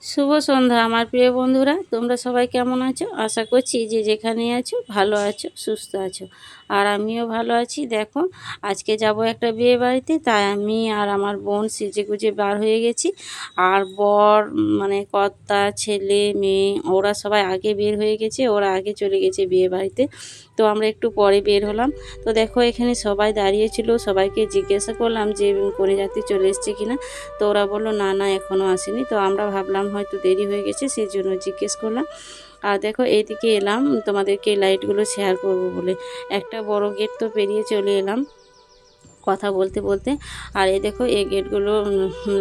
শুভ সন্ধ্যা আমার প্রিয় বন্ধুরা, তোমরা সবাই কেমন আছো? আশা করছি যে যেখানে আছো ভালো আছো, সুস্থ আছো। আর আমিও ভালো আছি। দেখো, আজকে যাব একটা বিয়ে বাড়িতে, তাই আমি আর আমার বোন সেজেগুজে বার হয়ে গেছি। আর বর মানে কর্তা, ছেলে, মেয়ে ওরা সবাই আগে বের হয়ে গেছে, ওরা আগে চলে গেছে বিয়ে বাড়িতে। তো আমরা একটু পরে বের হলাম। তো দেখো, এখানে সবাই দাঁড়িয়েছিল, সবাইকে জিজ্ঞাসা করলাম যে কনে যাত্রী চলে এসছে কিনা। তো ওরা বললো না না, এখনও আসেনি। তো আমরা ভাবলাম হয়তো দেরি হয়ে গেছে, সেই জন্য জিজ্ঞেস করলাম। আর দেখো, এইদিকে এলাম তোমাদেরকে লাইটগুলো শেয়ার করব বলে। একটা বড় গেট তো পেরিয়ে চলে এলাম কথা বলতে বলতে। আর এই দেখো, এই গেটগুলো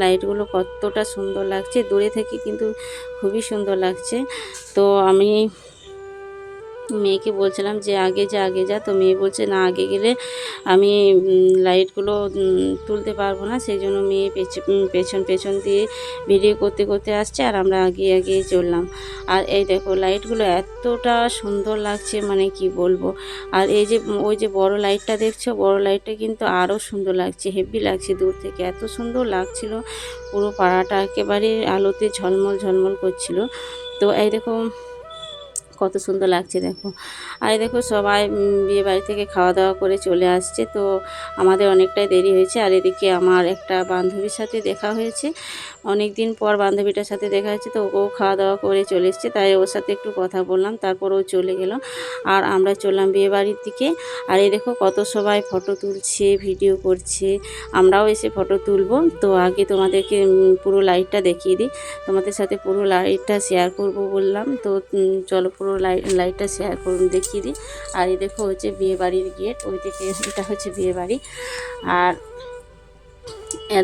লাইটগুলো কতটা সুন্দর লাগছে দূরে থেকে, কিন্তু খুবই সুন্দর লাগছে। তো আমি মেয়েকে বলছিলাম যে আগে যা আগে যা, তো মেয়ে বলছে না, আগে গেলে আমি লাইটগুলো তুলতে পারবো না। সেই জন্য মেয়ে পেছন পেছন দিয়ে ভিডিও করতে করতে আসছে, আর আমরা এগিয়ে এগিয়ে চললাম। আর এই দেখো, লাইটগুলো এতটা সুন্দর লাগছে মানে কি বলবো। আর এই যে ওই যে বড় লাইটটা দেখছো, বড় লাইটটা কিন্তু আরও সুন্দর লাগছে, হেভি লাগছে। দূর থেকে এত সুন্দর লাগছিল, পুরো পাড়াটা একেবারে আলোতে ঝলমল ঝলমল করছিল। তো এই দেখো কত সুন্দর লাগছে দেখো। আর এই দেখো, সবাই বিয়ে বাড়ি থেকে খাওয়া দাওয়া করে চলে আসছে। তো আমাদের অনেকটাই দেরি হয়েছে। আর এদিকে আমার একটা বান্ধবীর সাথে দেখা হয়েছে, অনেক দিন পর বান্ধবীটার সাথে দেখা হয়েছে। তো ও খাওয়া দাওয়া করে চলে এসছে, তাই ওর সাথে একটু কথা বললাম, তারপর ও চলে গেল। আর আমরা চললাম বিয়ে বাড়ির দিকে। আর এই দেখো, কত সবাই ফটো তুলছে, ভিডিও করছে। আমরাও এসে ফটো তুলব। তো আগে তোমাদেরকে পুরো লাইটটা দেখিয়ে দিই, তোমাদের সাথে পুরো লাইটটা শেয়ার করব বললাম। তো চলো পুরো লাইটটা শেয়ার করুন, দেখিয়ে দিই। আর এই দেখো, হচ্ছে বিয়ে বাড়ির গেট, ওই দিকে এটা হচ্ছে বিয়ে বাড়ি। আর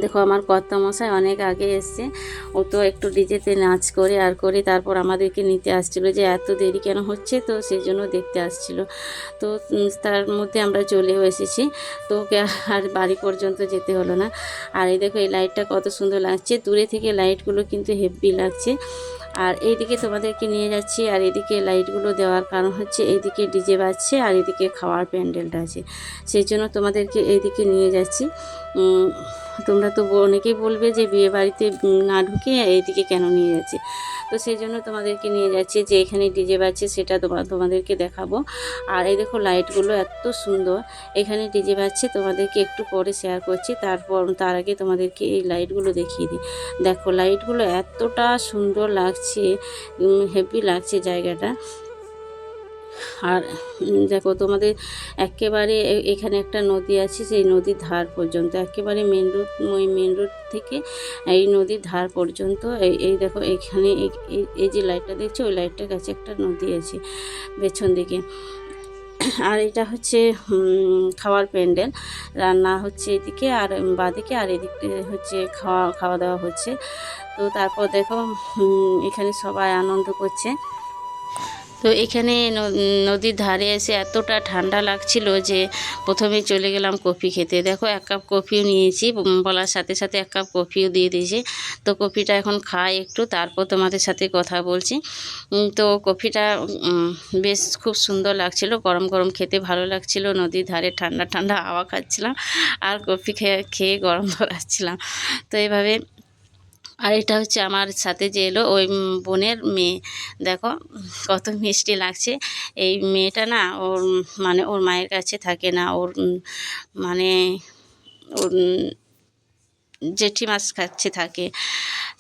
দেখো, আমার কর্তামশাই অনেক আগে এসছে। ও তো একটু ডিজেতে নাচ করে আর করে তারপর আমাদেরকে নিতে আসছিল, যে এত দেরি কেন হচ্ছে, তো সেই জন্য দেখতে আসছিল। তো তার মধ্যে আমরা চলেও এসেছি। তো ওকে আর বাড়ি পর্যন্ত যেতে হলো না। আর এই দেখো, এই লাইটটা কত সুন্দর লাগছে, দূরে থেকে লাইটগুলো কিন্তু হেভি লাগছে। আর এইদিকে তোমাদেরকে নিয়ে যাচ্ছি। আর এদিকে লাইটগুলো দেওয়ার কারণ হচ্ছে, এইদিকে ডিজে বাজছে আর এদিকে খাওয়ার প্যান্ডেলটা আছে, সেই জন্য তোমাদেরকে এইদিকে নিয়ে যাচ্ছি। তোমরা তো অনেকেই বলবে যে বিয়ে বাড়িতে না ঢুকে এইদিকে কেন নিয়ে যাচ্ছে। তো সেই জন্য তোমাদেরকে নিয়ে যাচ্ছি, যে এখানে ডিজে বাজছে সেটা তোমাদেরকে দেখাবো। আর এই দেখো, লাইটগুলো এত সুন্দর, এখানে ডিজে বাজছে, তোমাদেরকে একটু পরে শেয়ার করছি। তার আগে তোমাদেরকে এই লাইটগুলো দেখিয়ে দিই। দেখো, লাইটগুলো এতটা সুন্দর লাগছে, হেভি লাগছে জায়গাটা। আর দেখো, তোমাদের একেবারে এখানে একটা নদী আছে, সেই নদীর ধার পর্যন্ত একেবারে মেন রোড থেকে এই নদীর ধার পর্যন্ত এই দেখো, এখানে এই যে লাইটটা দেখছো, ওই লাইটটার কাছে একটা নদী আছে পেছন দিকে। আর এটা হচ্ছে খাওয়ার প্যান্ডেল, রান্না হচ্ছে এদিকে আর বাদিকে, আর এদিকে হচ্ছে খাওয়া দাওয়া হচ্ছে। তো তারপর দেখো, এখানে সবাই আনন্দ করছে। তো এখানে নদীর ধারে এসে এতটা ঠান্ডা লাগছিল যে প্রথমে চলে গেলাম কফি খেতে। দেখো, এক কাপ কফিও নিয়েছি, বলার সাথে সাথে এক কাপ কফিও দিয়ে দিয়েছে। তো কফিটা এখন খাই একটু, তারপর তোমাদের সাথে কথা বলছি। তো কফিটা বেশ খুব সুন্দর লাগছিল, গরম গরম খেতে ভালো লাগছিল। নদীর ধারে ঠান্ডা ঠান্ডা হাওয়া খাচ্ছিলাম, আর কফি খেয়ে খেয়ে গরম ধরাচ্ছিলাম। তো এইভাবে। আর এটা হচ্ছে আমার সাথে যে এলো, ওই বোনের মেয়ে। দেখো, কত মিষ্টি লাগছে। এই মেয়েটা না, ওর মানে ওর মায়ের কাছে থাকে না, ওর মানে ওর জেঠিমার কাছে থাকে,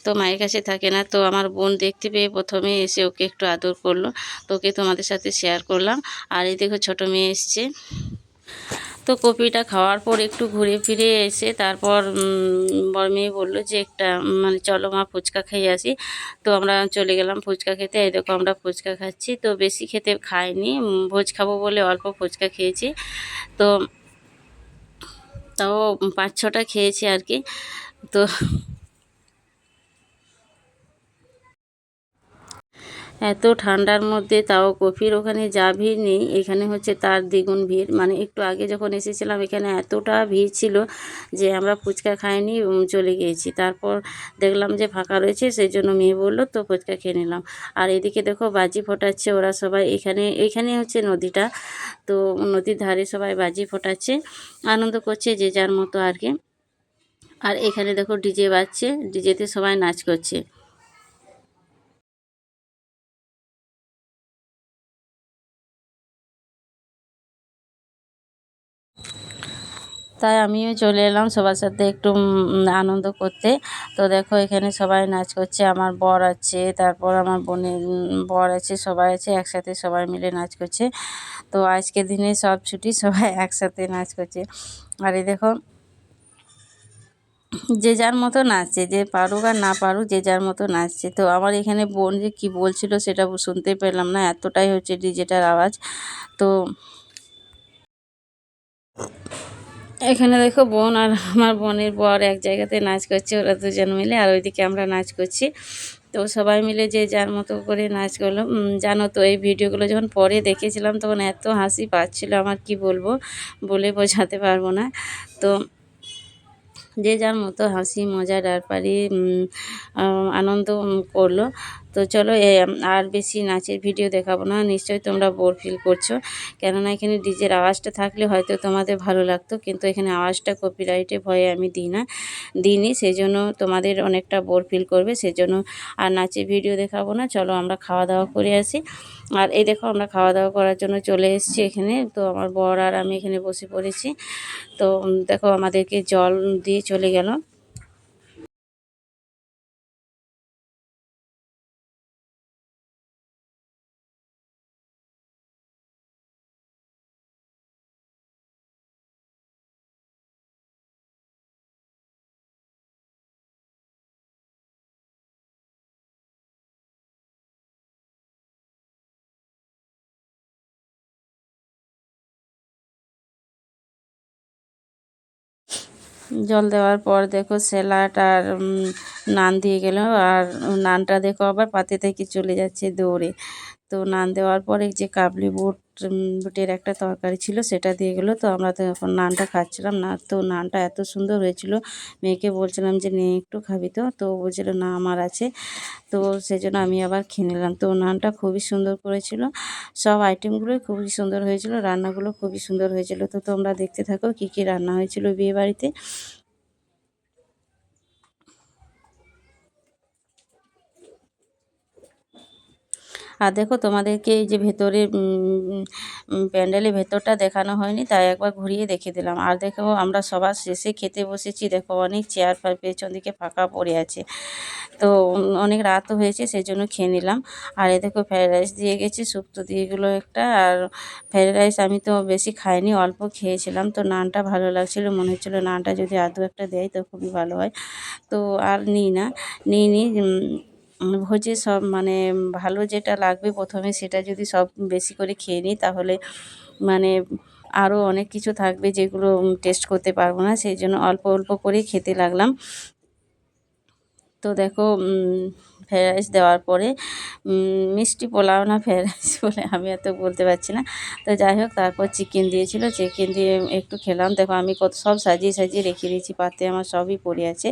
তো মায়ের কাছে থাকে না। তো আমার বোন দেখতে পেয়ে প্রথমে এসে ওকে একটু আদর করলো, তো ওকে তোমাদের সাথে শেয়ার করলাম। আর এই দেখো, ছোটো মেয়ে এসছে। তো কপিটা খাওয়ার পর একটু ঘুরে ফিরে এসে তারপর বড় মেয়ে বললো যে একটা মানে চলো মা, ফুচকা খেয়ে আসি। তো আমরা চলে গেলাম ফুচকা খেতে। এই দেখো, আমরা ফুচকা খাচ্ছি। তো বেশি খেতে খাইনি, ভোজ খাবো বলে অল্প ফুচকা খেয়েছি। তো তাও 5-6টা খেয়েছি আর কি। তো এত ঠান্ডার মধ্যে তাও কফির ওখানে যা ভিড় নেই, এখানে হচ্ছে তার দ্বিগুণ ভিড়। মানে একটু আগে যখন এসেছিলাম, এখানে এতটা ভিড় ছিল যে আমরা ফুচকা খাইনি, চলে গিয়েছি। তারপর দেখলাম যে ফাঁকা রয়েছে, সেই জন্য মেয়ে বললো, তো ফুচকা খেয়ে নিলাম। আর এদিকে দেখো, বাজি ফোটাচ্ছে ওরা সবাই। এখানে হচ্ছে নদীটা, তো নদীর ধারে সবাই বাজি ফোটাচ্ছে, আনন্দ করছে যে যার মতো আর কি। আর এখানে দেখো, ডিজে বাজছে, ডিজেতে সবাই নাচ করছে। তাই আমিও চলে এলাম সবার সাথে একটু আনন্দ করতে। তো দেখো এখানে সবাই নাচ করছে, আমার বর আছে, তারপর আমার বোনের বর আছে, সবাই আছে একসাথে, সবাই মিলে নাচ করছে। তো আজকের দিনে সব ছুটি, সবাই একসাথে নাচ করছে। আর এই দেখো যে যার মতো নাচছে, যে পারুক আর না পারুক যে যার মতো নাচছে। তো আমার এখানে বোন যে কী বলছিল সেটা শুনতে পেলাম না, এতটাই হচ্ছে ডিজেটার আওয়াজ। তো এখানে দেখো বোন আর আমার বোনের বর এক জায়গাতে নাচ করছে, ওরা দুজন মিলে, আর ওইদিকে আমরা নাচ করছি। তো সবাই মিলে যে যার মতো করে নাচ করলো। জানো তো এই ভিডিওগুলো যখন পরে দেখেছিলাম তখন এত হাসি পাচ্ছিল, আমার কি বলবো, বলে বোঝাতে পারবো না। তো যে যার মতো হাসি মজা ডারপারি আনন্দ করলো। তো চলো আর বেশি নাচের ভিডিও দেখাবো না, নিশ্চয়ই তোমরা বোর ফিল করছো, কেননা এখানে ডিজের আওয়াজটা থাকলে হয়তো তোমাদের ভালো লাগতো, কিন্তু এখানে আওয়াজটা কপিরাইটে ভয়ে আমি দিইনি, সেই জন্য তোমাদের অনেকটা বোর ফিল করবে, সেজন্য আর নাচের ভিডিও দেখাবো না। চলো আমরা খাওয়া দাওয়া করে আসি। আর এই দেখো আমরা খাওয়া দাওয়া করার জন্য চলে এসেছি এখানে। তো আমার বর আর আমি এখানে বসে পড়েছি। তো দেখো আমাদেরকে জল দিয়ে চলে গেল। জল দেওয়ার পর দেখো স্যালাড আর নান দিয়ে গেল, আর নানটা দেখো আবার পাতে থেকে চলে যাচ্ছে দৌড়ে। তো নান দেওয়ার পরে যে কাবলি বুটের একটা তরকারি ছিল সেটা দিয়ে গেলো। তো আমরা তো এখন নানটা খাচ্ছিলাম না, তো নানটা এত সুন্দর হয়েছিল, মেয়েকে বলছিলাম যে নে একটু খাবি, তো বলছিল না আমার আছে। তো সেজন্য আমি আবার খেয়ে নিলাম। তো নানটা খুবই সুন্দর করেছিল, সব আইটেমগুলোই খুবই সুন্দর হয়েছিল, রান্নাগুলো খুবই সুন্দর হয়েছিল। তো তোমরা দেখতে থাকো কী কী রান্না হয়েছিল বিয়েবাড়িতে। আর দেখো তোমাদেরকে এই যে ভেতরের প্যান্ডেলের ভেতরটা দেখানো হয়নি, তাই একবার ঘুরিয়ে দেখে দিলাম। আর দেখো আমরা সবার শেষে খেতে বসেছি, দেখো অনেক চেয়ার পেছন দিকে ফাঁকা পড়ে আছে। তো অনেক রাতও হয়েছে সেই জন্য খেয়ে নিলাম। আর এ দেখো ফ্রায়েড রাইস দিয়ে গেছে, শুক্তো দিয়ে গেলো একটা, আর ফ্রায়েড রাইস আমি তো বেশি খাইনি, অল্প খেয়েছিলাম। তো নানটা ভালো লাগছিলো, মনে হচ্ছিলো নানটা যদি আদৌ একটা দেয় তো খুবই ভালো হয়। তো আর নিই ভোজে সব মানে ভালো যেটা লাগবে প্রথমে সেটা যদি সব বেশি করে খেয়ে নিই তাহলে মানে আরও অনেক কিছু থাকবে যেগুলো টেস্ট করতে পারবো না, সেই জন্য অল্প অল্প করে খেতে লাগলাম। তো দেখো ফ্রায়েড রাইস দেওয়ার পরে মিষ্টি পোলাও না ফ্রায়েড রাইস বলে আমি এত বলতে পারছি না। তো যাই হোক তারপর চিকেন দিয়েছিল, চিকেন দিয়ে একটু খেলাম। দেখো আমি কত সব সাজিয়ে সাজিয়ে রেখে দিয়েছি, পাতে আমার সবই পড়ে আছে।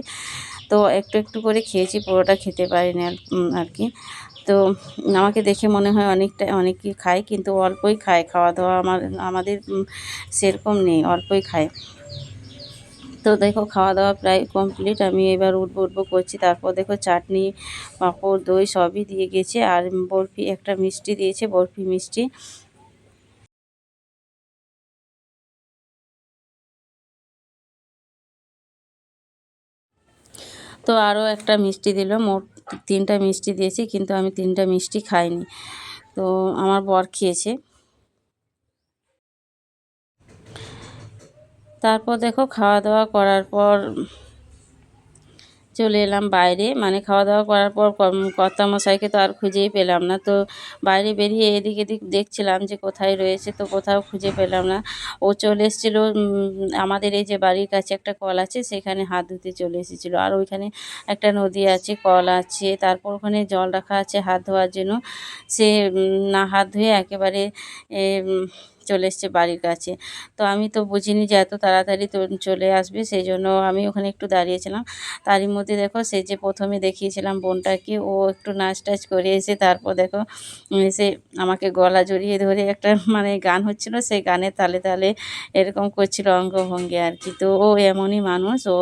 তো একটু একটু করে খেয়েছি, পুরোটা খেতে পারিনি আর কি। তো আমাকে দেখে মনে হয় অনেকই খায়, কিন্তু অল্পই খায়, খাওয়া দাওয়া আমাদের সেরকম নেই, অল্পই খায়। তো দেখো খাওয়া দাওয়া প্রায় কমপ্লিট, আমি এবার উঠবো করছি। তারপর দেখো চাটনি পাঁপড় দই সবই দিয়ে গেছে, আর বরফি একটা মিষ্টি দিয়েছে, বরফি মিষ্টি। তো আরও একটা মিষ্টি দিল, মোট 3টা মিষ্টি দিয়েছে, কিন্তু আমি 3টা মিষ্টি খাইনি। তো আমার বর খেয়েছে। তারপর দেখো খাওয়া দাওয়া করার পর চলে এলাম বাইরে, মানে খাওয়া দাওয়া করার পর কর্তামশাইকে তো আর খুঁজেই পেলাম না। তো বাইরে বেরিয়ে এদিক এদিক দেখছিলাম যে কোথায় রয়েছে, তো কোথাও খুঁজে পেলাম না। ও চলে এসেছিলো আমাদের এই যে বাড়ির কাছে একটা কল আছে সেখানে হাত ধুতে চলে এসেছিলো, আর ওইখানে একটা নদী আছে, কল আছে, তারপর ওখানে জল রাখা আছে হাত ধোয়ার জন্য। সে না হাত ধুয়ে একেবারে এ, উম, চলে এসছে বাড়ির কাছে। তো আমি তো বুঝিনি যে এত তাড়াতাড়ি তো চলে আসবে, সেই জন্য আমি ওখানে একটু দাঁড়িয়েছিলাম। তারই মধ্যে দেখো সে যে প্রথমে দেখিয়েছিলাম বোনটাকে, ও একটু নাচ টাচ করে এসে তারপর দেখো এসে আমাকে গলা জড়িয়ে ধরে একটা মানে গান হচ্ছিল, সেই গানের তালে তালে এরকম করছিল অঙ্গভঙ্গি আর কি। তো ও এমনই মানুষ, ও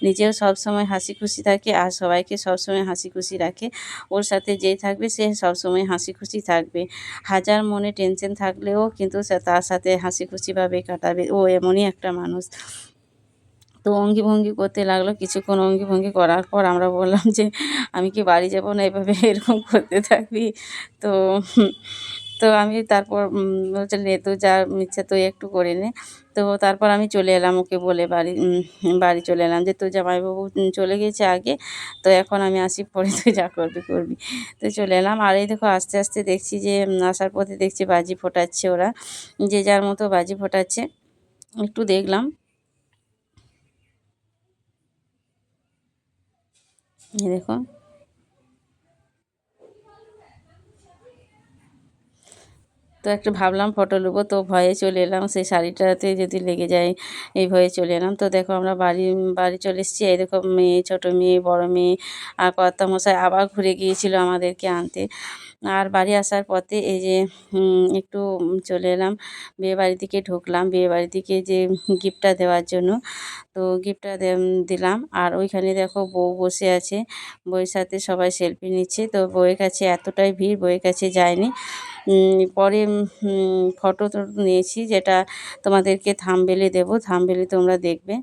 নিজেও সবসময় হাসি খুশি থাকে আর সবাইকে সবসময় হাসি খুশি রাখে। ওর সাথে যেই থাকবে সে সবসময় হাসি খুশি থাকবে, হাজার মনে টেনশন থাকলেও কিন্তু সে তার সাথে হাসি খুশিভাবে কাটাবে, ও এমনই একটা মানুষ। তো অঙ্গি ভঙ্গি করতে লাগলো। কিছুক্ষণ অঙ্গি ভঙ্গি করার পর আমরা বললাম যে, "আমি কি বাড়ি যাব না, এভাবে এরকম করতে থাকবি?" তো তো আমি তারপর বলছে, "নে তোর যা ইচ্ছা তুই একটু করে নে।" তো তারপর আমি চলে এলাম ওকে বলে বাড়ি চলে এলাম যে, "তোর জামাইবাবু চলে গেছে আগে, তো এখন আমি আসি, পরে তুই যা করবি করবি।" তো চলে এলাম। আর এই দেখো আস্তে, আস্তে দেখছি যে আসার পথে দেখছি বাজি ফোটাচ্ছে ওরা। যে যার মতো বাজি ফোটাচ্ছে। একটু দেখলাম। এই দেখো। তো একটু ভাবলাম ফটো নেবো, তো ভয়ে চলে এলাম, সেই শাড়িটাতে যদি লেগে যায় এই ভয়ে চলে এলাম। তো দেখো আমরা বাড়ি চলে এসেছি। এই দেখো মেয়ে, ছোটো মেয়ে, বড় মেয়ে আর কর্তামশাই আবার ঘুরে গিয়েছিল আমাদেরকে আনতে। আর বাড়ি আসার পথে এই যে একটু চলে এলাম, বিয়েবাড়ি থেকে ঢুকলাম। বিয়েবাড়ি থেকে যে গিফটটা দেওয়ার জন্য, তো গিফটটা দিলাম। আর ওইখানে দেখো বউ বসে আছে, বউয়ের সাথে সবাই সেলফি নিচ্ছে। তো বউয়ের কাছে এতটাই ভিড়, বউয়ের কাছে যায়নি। পরে ফটো নিয়েছি, যেটা তোমাদেরকে থাম্বনেইলে দেবো, থাম্বনেইলে তোমরা দেখবে।